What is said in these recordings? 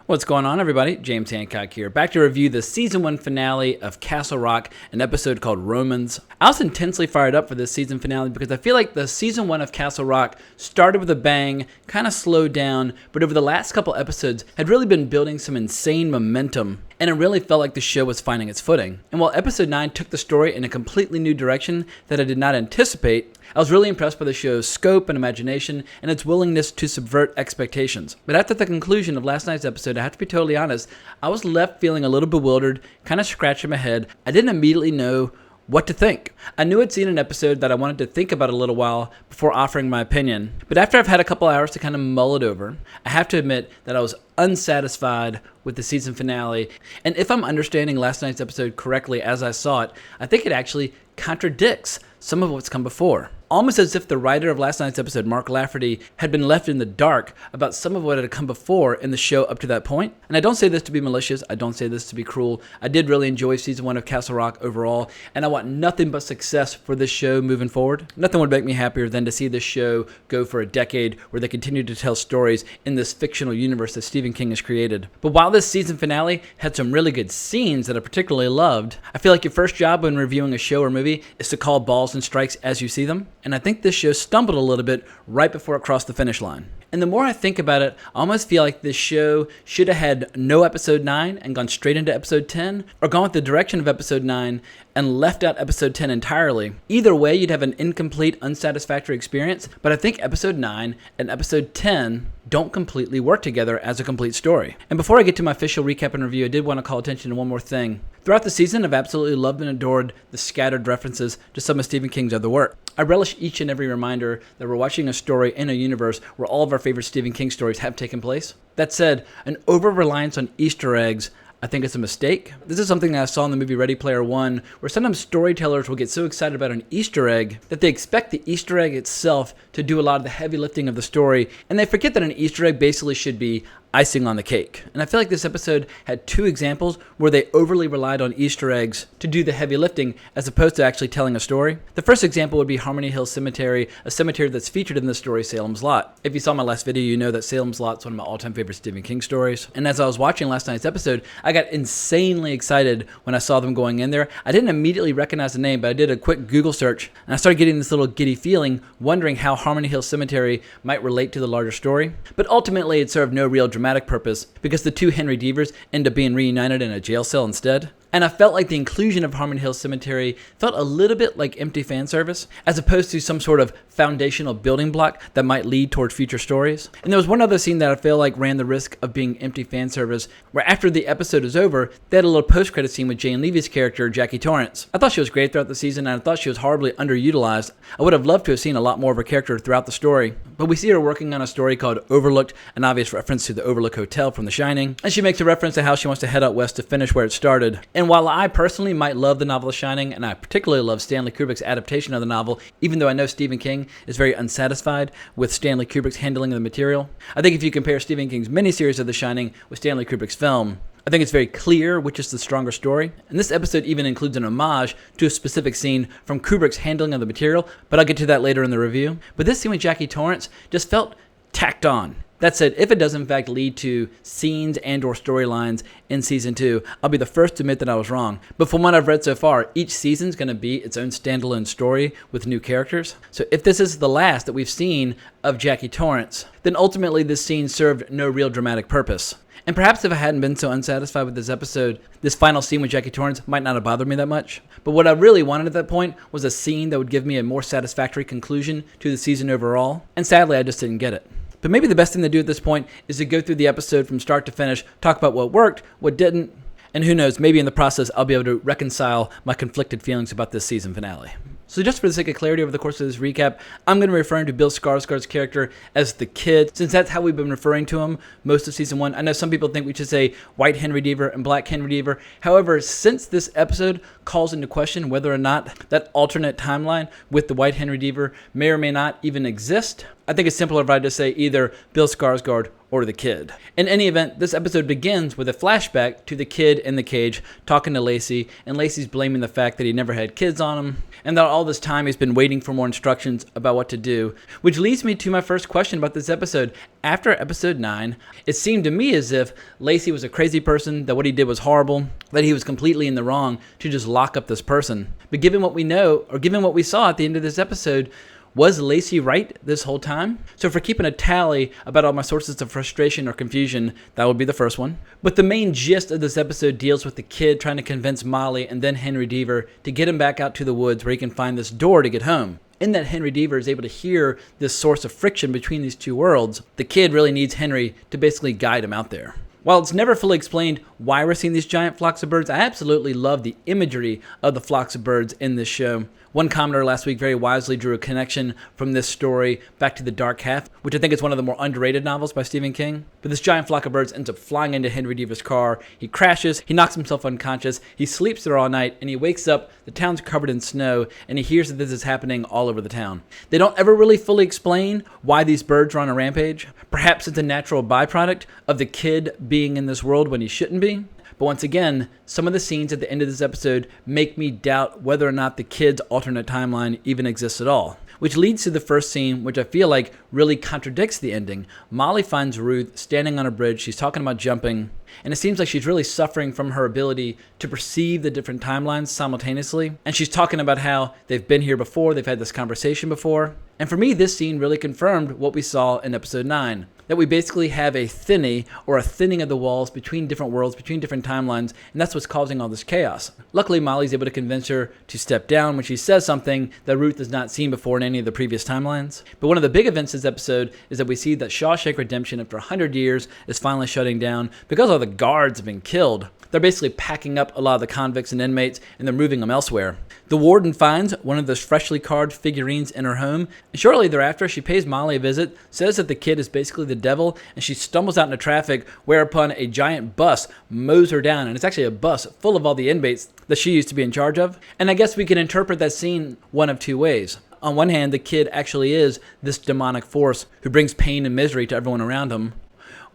What's going on, everybody? James Hancock here, back to review the Season 1 finale of Castle Rock, an episode called Romans. I was intensely fired up for this season finale because I feel like the Season 1 of Castle Rock started with a bang, kind of slowed down, but over the last couple episodes had really been building some insane momentum, and it really felt like the show was finding its footing. And while Episode 9 took the story in a completely new direction that I did not anticipate, I was really impressed by the show's scope and imagination and its willingness to subvert expectations. But after the conclusion of last night's episode, I have to be totally honest, I was left feeling a little bewildered, kind of scratching my head. I didn't immediately know what to think. I knew I'd seen an episode that I wanted to think about a little while before offering my opinion. But after I've had a couple hours to kind of mull it over, I have to admit that I was unsatisfied with the season finale. And if I'm understanding last night's episode correctly as I saw it, I think it actually contradicts some of what's come before. Almost as if the writer of last night's episode, Mark Lafferty, had been left in the dark about some of what had come before in the show up to that point. And I don't say this to be malicious, I don't say this to be cruel. I did really enjoy Season 1 of Castle Rock overall, and I want nothing but success for this show moving forward. Nothing would make me happier than to see this show go for a decade where they continue to tell stories in this fictional universe that Stephen King has created. But while this season finale had some really good scenes that I particularly loved, I feel like your first job when reviewing a show or movie is to call balls and strikes as you see them. And I think this show stumbled a little bit right before it crossed the finish line. And the more I think about it, I almost feel like this show should have had no episode 9 and gone straight into episode 10, or gone with the direction of episode 9 and left out episode 10 entirely. Either way, you'd have an incomplete, unsatisfactory experience, but I think episode 9 and episode 10 don't completely work together as a complete story. And before I get to my official recap and review, I did want to call attention to one more thing. Throughout the season, I've absolutely loved and adored the scattered references to some of Stephen King's other work. I relish each and every reminder that we're watching a story in a universe where all of our favorite Stephen King stories have taken place. That said, an over-reliance on Easter eggs, I think it's a mistake. This is something that I saw in the movie Ready Player One, where sometimes storytellers will get so excited about an Easter egg that they expect the Easter egg itself to do a lot of the heavy lifting of the story, and they forget that an Easter egg basically should be icing on the cake. And I feel like this episode had two examples where they overly relied on Easter eggs to do the heavy lifting as opposed to actually telling a story. The first example would be Harmony Hill Cemetery, a cemetery that's featured in the story Salem's Lot. If you saw my last video, you know that Salem's Lot is one of my all-time favorite Stephen King stories. And as I was watching last night's episode, I got insanely excited when I saw them going in there. I didn't immediately recognize the name, but I did a quick Google search, and I started getting this little giddy feeling, wondering how Harmony Hill Cemetery might relate to the larger story. But ultimately, it served no real dramatic purpose because the two Henry Deavers end up being reunited in a jail cell instead. And I felt like the inclusion of Harmony Hill Cemetery felt a little bit like empty fan service, as opposed to some sort of foundational building block that might lead towards future stories. And there was one other scene that I feel like ran the risk of being empty fan service, where after the episode is over, they had a little post-credit scene with Jane Levy's character, Jackie Torrance. I thought she was great throughout the season, and I thought she was horribly underutilized. I would have loved to have seen a lot more of her character throughout the story. But we see her working on a story called Overlooked, an obvious reference to the Overlook Hotel from The Shining, and she makes a reference to how she wants to head out west to finish where it started. And while I personally might love the novel The Shining, and I particularly love Stanley Kubrick's adaptation of the novel, even though I know Stephen King is very unsatisfied with Stanley Kubrick's handling of the material, I think if you compare Stephen King's miniseries of The Shining with Stanley Kubrick's film, I think it's very clear which is the stronger story. And this episode even includes an homage to a specific scene from Kubrick's handling of the material, but I'll get to that later in the review. But this scene with Jackie Torrance just felt tacked on. That said, if it does in fact lead to scenes and or storylines in Season 2, I'll be the first to admit that I was wrong. But from what I've read so far, each season's going to be its own standalone story with new characters. So if this is the last that we've seen of Jackie Torrance, then ultimately this scene served no real dramatic purpose. And perhaps if I hadn't been so unsatisfied with this episode, this final scene with Jackie Torrance might not have bothered me that much. But what I really wanted at that point was a scene that would give me a more satisfactory conclusion to the season overall. And sadly, I just didn't get it. But maybe the best thing to do at this point is to go through the episode from start to finish, talk about what worked, what didn't, and who knows, maybe in the process I'll be able to reconcile my conflicted feelings about this season finale. So just for the sake of clarity over the course of this recap, I'm going to be referring to Bill Skarsgård's character as the Kid, since that's how we've been referring to him most of Season 1. I know some people think we should say White Henry Deaver and Black Henry Deaver. However, since this episode calls into question whether or not that alternate timeline with the White Henry Deaver may or may not even exist, I think it's simpler if I just say either Bill Skarsgård or the Kid. In any event, this episode begins with a flashback to the Kid in the cage talking to Lacey, and Lacey's blaming the fact that he never had kids on him. and that all this time he's been waiting for more instructions about what to do. Which leads me to my first question about this episode. After episode 9, it seemed to me as if Lacey was a crazy person, that what he did was horrible, that he was completely in the wrong to just lock up this person. But given what we know, or given what we saw at the end of this episode, was Lacey right this whole time? So if we're keeping a tally about all my sources of frustration or confusion, that would be the first one. But the main gist of this episode deals with the kid trying to convince Molly and then Henry Deaver to get him back out to the woods where he can find this door to get home. In that Henry Deaver is able to hear this source of friction between these two worlds, the kid really needs Henry to basically guide him out there. While it's never fully explained why we're seeing these giant flocks of birds, I absolutely love the imagery of the flocks of birds in this show. One commenter last week very wisely drew a connection from this story back to The Dark Half, which I think is one of the more underrated novels by Stephen King. But this giant flock of birds ends up flying into Henry Deaver's car. He crashes, he knocks himself unconscious, he sleeps there all night, and he wakes up, the town's covered in snow, and he hears that this is happening all over the town. They don't ever really fully explain why these birds are on a rampage. Perhaps it's a natural byproduct of the kid being in this world when he shouldn't be. But once again, some of the scenes at the end of this episode make me doubt whether or not the kid's alternate timeline even exists at all. Which leads to the first scene, which I feel like really contradicts the ending. Molly finds Ruth standing on a bridge. She's talking about jumping. And it seems like she's really suffering from her ability to perceive the different timelines simultaneously. And she's talking about how they've been here before, they've had this conversation before. And for me, this scene really confirmed what we saw in episode 9. That we basically have a thinning or a thinning of the walls between different worlds, between different timelines, and that's what's causing all this chaos. Luckily, Molly's able to convince her to step down when she says something that Ruth has not seen before in any of the previous timelines. But one of the big events this episode is that we see that Shawshank Redemption, after 100 years, is finally shutting down because all the guards have been killed. They're basically packing up a lot of the convicts and inmates, and they're moving them elsewhere. The warden finds one of those freshly carved figurines in her home, and shortly thereafter, she pays Molly a visit, says that the kid is basically the devil, and she stumbles out into traffic, whereupon a giant bus mows her down, and it's actually a bus full of all the inmates that she used to be in charge of. And I guess we can interpret that scene one of two ways. On one hand, the kid actually is this demonic force who brings pain and misery to everyone around him.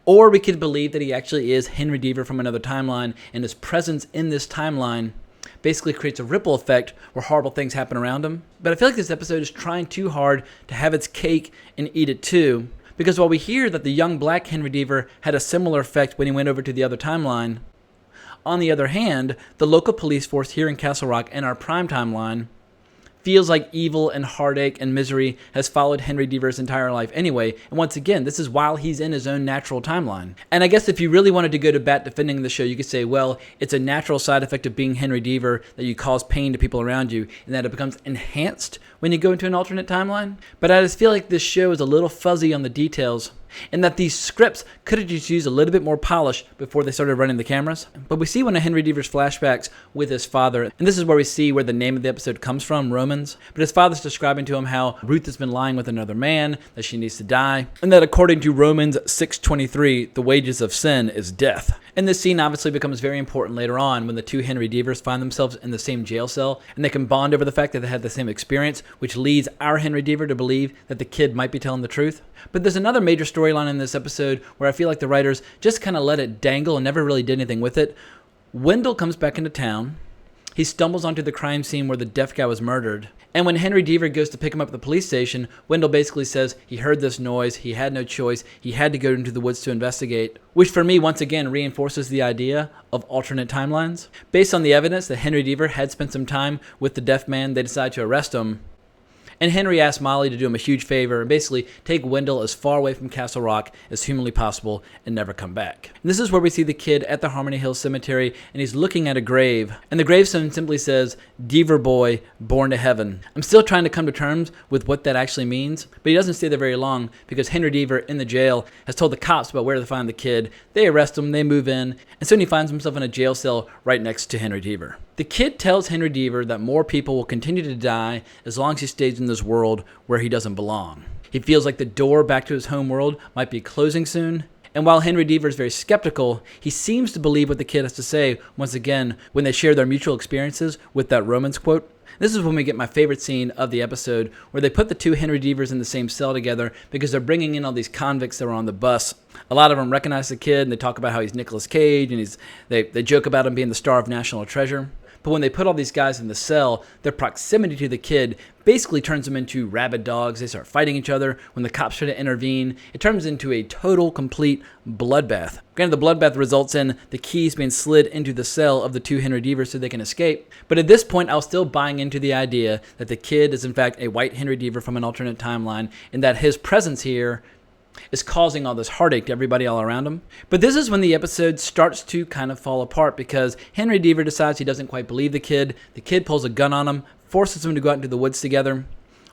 Or we could believe that he actually is Henry Deaver from another timeline, and his presence in this timeline basically creates a ripple effect where horrible things happen around him. But I feel like this episode is trying too hard to have its cake and eat it too, because while we hear that the young black Henry Deaver had a similar effect when he went over to the other timeline, on the other hand, the local police force here in Castle Rock and our prime timeline feels like evil and heartache and misery has followed Henry Deaver's entire life anyway. And once again, this is while he's in his own natural timeline. And I guess if you really wanted to go to bat defending the show, you could say, well, it's a natural side effect of being Henry Deaver that you cause pain to people around you and that it becomes enhanced when you go into an alternate timeline. But I just feel like this show is a little fuzzy on the details, and that these scripts could have just used a little bit more polish before they started running the cameras. But we see one of Henry Deaver's flashbacks with his father, and this is where we see where the name of the episode comes from, Romans. But his father's describing to him how Ruth has been lying with another man, that she needs to die, and that according to Romans 6:23, the wages of sin is death. And this scene obviously becomes very important later on when the two Henry Deavers find themselves in the same jail cell, and they can bond over the fact that they had the same experience, which leads our Henry Deaver to believe that the kid might be telling the truth. But there's another major storyline in this episode where I feel like the writers just kind of let it dangle and never really did anything with it. Wendell comes back into town. He stumbles onto the crime scene where the deaf guy was murdered. And when Henry Deaver goes to pick him up at the police station, Wendell basically says he heard this noise, he had no choice, he had to go into the woods to investigate, which for me once again reinforces the idea of alternate timelines. Based on the evidence that Henry Deaver had spent some time with the deaf man, they decided to arrest him. And Henry asked Molly to do him a huge favor and basically take Wendell as far away from Castle Rock as humanly possible and never come back. And this is where we see the kid at the Harmony Hill Cemetery, and he's looking at a grave. And the gravestone simply says, "Deaver boy, born to heaven." I'm still trying to come to terms with what that actually means, but he doesn't stay there very long because Henry Deaver in the jail has told the cops about where to find the kid. They arrest him, they move in, and soon he finds himself in a jail cell right next to Henry Deaver. The kid tells Henry Deaver that more people will continue to die as long as he stays in this world where he doesn't belong. He feels like the door back to his home world might be closing soon. And while Henry Deaver is very skeptical, he seems to believe what the kid has to say once again when they share their mutual experiences with that Romans quote. This is when we get my favorite scene of the episode, where they put the two Henry Deavers in the same cell together because they're bringing in all these convicts that are on the bus. A lot of them recognize the kid, and they talk about how he's Nicolas Cage, and they joke about him being the star of National Treasure. But when they put all these guys in the cell, their proximity to the kid basically turns them into rabid dogs. They start fighting each other. When the cops try to intervene, it turns into a total, complete bloodbath. Granted, the bloodbath results in the keys being slid into the cell of the two Henry Deavers so they can escape. But at this point, I was still buying into the idea that the kid is in fact a white Henry Deaver from an alternate timeline, and that his presence here is causing all this heartache to everybody all around him. But this is when the episode starts to kind of fall apart, because Henry Deaver decides he doesn't quite believe the kid. The kid pulls a gun on him, forces him to go out into the woods together.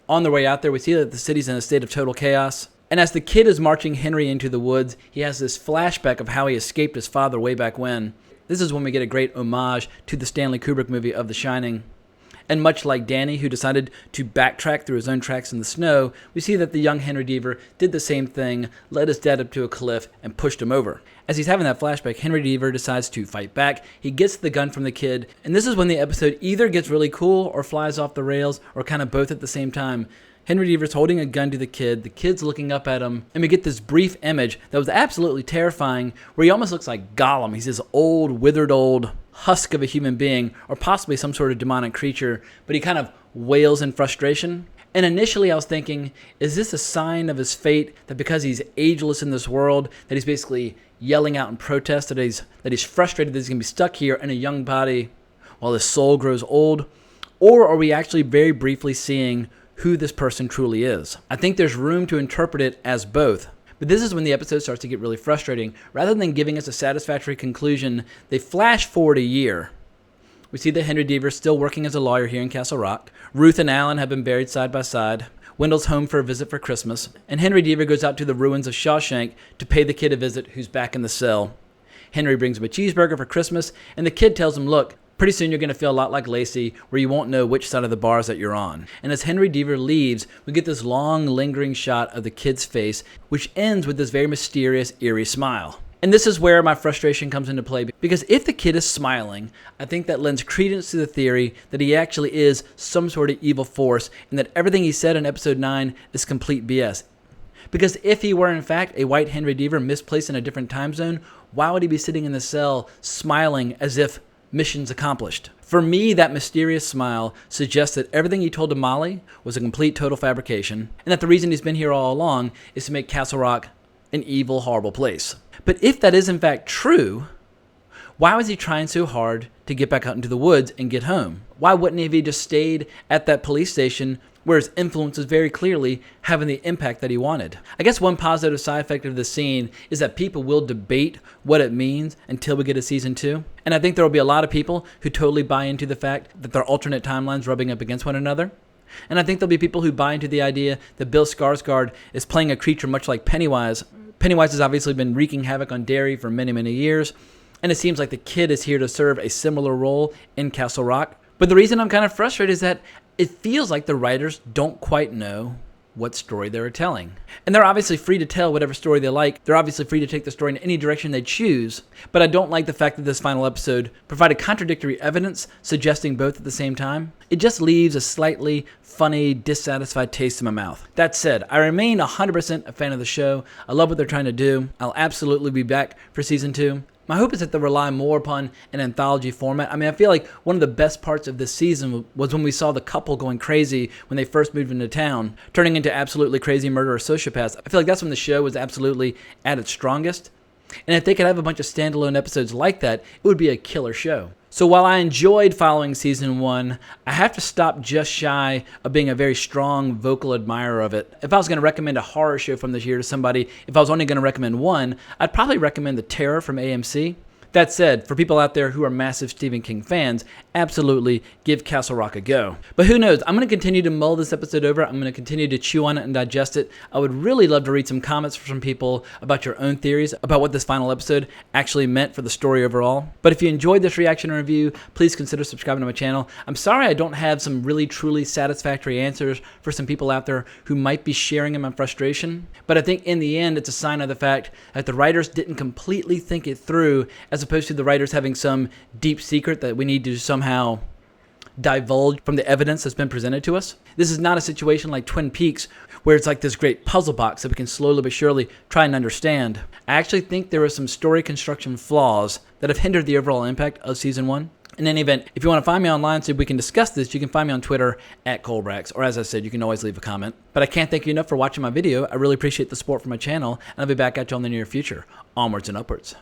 On their way out there, we see that the city's in a state of total chaos. And as the kid is marching Henry into the woods, he has this flashback of how he escaped his father way back when. This is when we get a great homage to the Stanley Kubrick movie of The Shining. And much like Danny, who decided to backtrack through his own tracks in the snow, we see that the young Henry Deaver did the same thing, led his dad up to a cliff, and pushed him over. As he's having that flashback, Henry Deaver decides to fight back. He gets the gun from the kid, and this is when the episode either gets really cool or flies off the rails, or kind of both at the same time. Henry Deaver's holding a gun to the kid's looking up at him, and we get this brief image that was absolutely terrifying, where he almost looks like Gollum. He's this old, withered old husk of a human being, or possibly some sort of demonic creature, but he kind of wails in frustration. And initially I was thinking, is this a sign of his fate, that because he's ageless in this world, that he's basically yelling out in protest, that he's frustrated that he's going to be stuck here in a young body while his soul grows old? Or are we actually very briefly seeing who this person truly is? I think there's room to interpret it as both. But this is when the episode starts to get really frustrating. Rather than giving us a satisfactory conclusion, they flash forward a year. We see that Henry Deaver is still working as a lawyer here in Castle Rock. Ruth and Alan have been buried side by side. Wendell's home for a visit for Christmas. And Henry Deaver goes out to the ruins of Shawshank to pay the kid a visit who's back in the cell. Henry brings him a cheeseburger for Christmas, and the kid tells him, look, pretty soon you're going to feel a lot like Lacey, where you won't know which side of the bars that you're on. And as Henry Deaver leaves, we get this long, lingering shot of the kid's face, which ends with this very mysterious, eerie smile. And this is where my frustration comes into play, because if the kid is smiling, I think that lends credence to the theory that he actually is some sort of evil force, and that everything he said in episode 9 is complete BS. Because if he were in fact a white Henry Deaver misplaced in a different time zone, why would he be sitting in the cell smiling as if mission's accomplished? For me, that mysterious smile suggests that everything he told to Molly was a complete, total fabrication, and that the reason he's been here all along is to make Castle Rock an evil, horrible place. But if that is in fact true, why was he trying so hard to get back out into the woods and get home? Why wouldn't he have just stayed at that police station where his influence is very clearly having the impact that he wanted? I guess one positive side effect of this scene is that people will debate what it means until we get to season 2. And I think there will be a lot of people who totally buy into the fact that there are alternate timelines rubbing up against one another. And I think there'll be people who buy into the idea that Bill Skarsgård is playing a creature much like Pennywise. Pennywise has obviously been wreaking havoc on Derry for many, many years, and it seems like the kid is here to serve a similar role in Castle Rock. But the reason I'm kind of frustrated is that it feels like the writers don't quite know what story they're telling. And they're obviously free to tell whatever story they like. They're obviously free to take the story in any direction they choose. But I don't like the fact that this final episode provided contradictory evidence suggesting both at the same time. It just leaves a slightly funny, dissatisfied taste in my mouth. That said, I remain 100% a fan of the show. I love what they're trying to do. I'll absolutely be back for season 2. My hope is that they'll rely more upon an anthology format. I mean, I feel like one of the best parts of this season was when we saw the couple going crazy when they first moved into town, turning into absolutely crazy murderous sociopaths. I feel like that's when the show was absolutely at its strongest. And if they could have a bunch of standalone episodes like that, it would be a killer show. So while I enjoyed following season 1, I have to stop just shy of being a very strong vocal admirer of it. If I was going to recommend a horror show from this year to somebody, if I was only going to recommend one, I'd probably recommend The Terror from AMC. That said, for people out there who are massive Stephen King fans, absolutely give Castle Rock a go. But who knows? I'm going to continue to mull this episode over. I'm going to continue to chew on it and digest it. I would really love to read some comments from people about your own theories about what this final episode actually meant for the story overall. But if you enjoyed this reaction and review, please consider subscribing to my channel. I'm sorry I don't have some really truly satisfactory answers for some people out there who might be sharing in my frustration. But I think in the end, it's a sign of the fact that the writers didn't completely think it through, as opposed to the writers having some deep secret that we need to somehow divulge from the evidence that's been presented to us. This is not a situation like Twin Peaks, where it's like this great puzzle box that we can slowly but surely try and understand. I actually think there are some story construction flaws that have hindered the overall impact of season 1. In any event, if you want to find me online so we can discuss this, you can find me on Twitter at Colbrax, or as I said, you can always leave a comment. But I can't thank you enough for watching my video. I really appreciate the support for my channel, and I'll be back at you in the near future. Onwards and upwards.